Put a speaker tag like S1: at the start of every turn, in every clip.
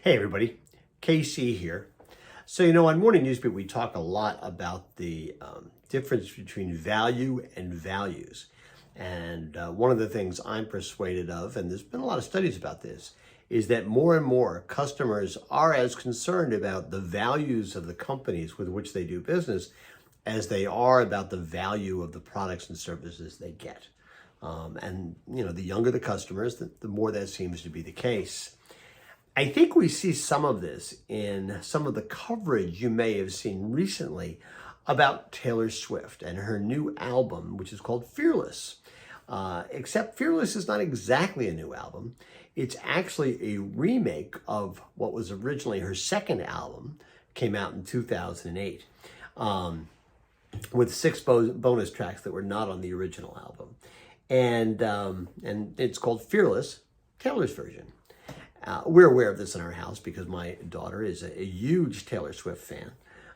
S1: Hey everybody, KC here. So, on Morning Newsbeat, we talk a lot about the difference between value and values. And one of the things I'm persuaded of, and there's been a lot of studies about this, is that more and more customers are as concerned about the values of the companies with which they do business as they are about the value of the products and services they get. The younger the customers, the more that seems to be the case. I think we see some of this in some of the coverage you may have seen recently about Taylor Swift and her new album, which is called Fearless. Except Fearless is not exactly a new album. It's actually a remake of what was originally her second album, came out in 2008, with 6 bonus tracks that were not on the original album. And it's called Fearless, Taylor's version. We're aware of this in our house because my daughter is a huge Taylor Swift fan.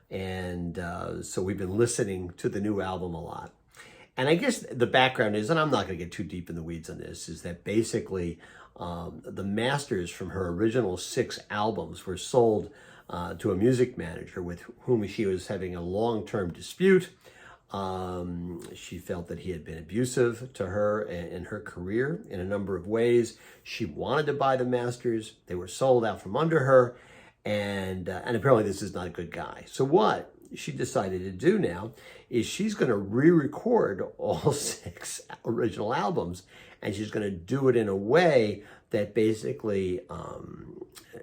S1: And so we've been listening to the new album a lot. And I guess the background is, and I'm not going to get too deep in the weeds on this, is that basically the masters from her original 6 albums were sold to a music manager with whom she was having a long-term dispute. She felt that he had been abusive to her in her career in a number of ways. She wanted to buy the masters. They were sold out from under her. And apparently this is not a good guy. So what she decided to do now is she's going to re-record all 6 original albums. And she's going to do it in a way that basically,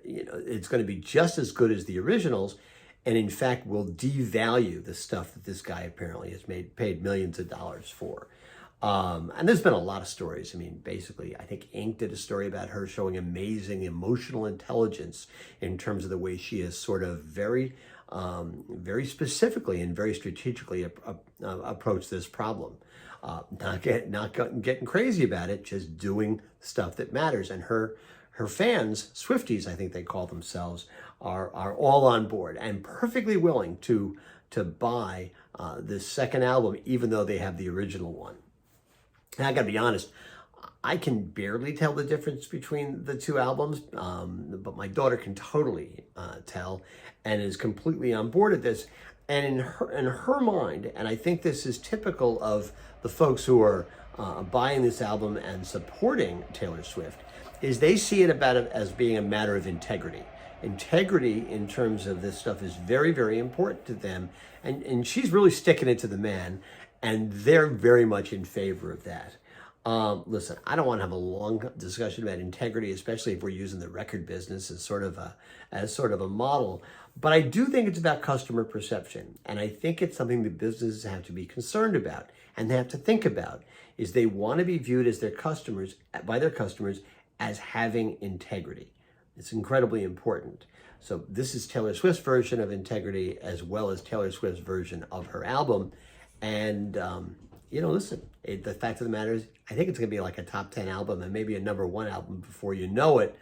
S1: it's going to be just as good as the originals. And in fact, will devalue the stuff that this guy apparently has paid millions of dollars for. And there's been a lot of stories. I mean, basically, I think Inc. did a story about her showing amazing emotional intelligence in terms of the way she has sort of very specifically and very strategically approached this problem. Not getting crazy about it, just doing stuff that matters. And her fans, Swifties, I think they call themselves, are all on board and perfectly willing to buy this second album, even though they have the original one. And I gotta be honest, I can barely tell the difference between the 2 albums, but my daughter can totally tell and is completely on board at this. And in her mind, and I think this is typical of the folks who are buying this album and supporting Taylor Swift, is they see it as being a matter of integrity. Integrity in terms of this stuff is very, very important to them. And she's really sticking it to the man, and they're very much in favor of that. Listen, I don't want to have a long discussion about integrity, especially if we're using the record business as sort of a model. But I do think it's about customer perception. And I think it's something that businesses have to be concerned about and they have to think about, is they want to be viewed as by their customers as having integrity. It's incredibly important. So this is Taylor Swift's version of integrity as well as Taylor Swift's version of her album. And, listen, the fact of the matter is, I think it's going to be like a top 10 album and maybe a number 1 album before you know it.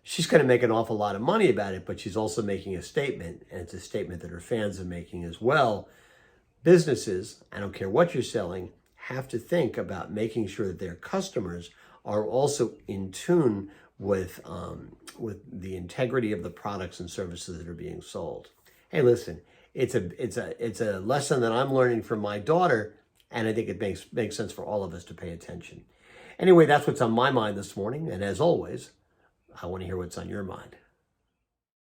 S1: She's going to make an awful lot of money about it, but she's also making a statement, and it's a statement that her fans are making as well. Businesses, I don't care what you're selling, have to think about making sure that their customers are also in tune with the integrity of the products and services that are being sold. Hey, listen, it's a lesson that I'm learning from my daughter, and I think it makes sense for all of us to pay attention. Anyway, that's what's on my mind this morning, and as always, I want to hear what's on your mind.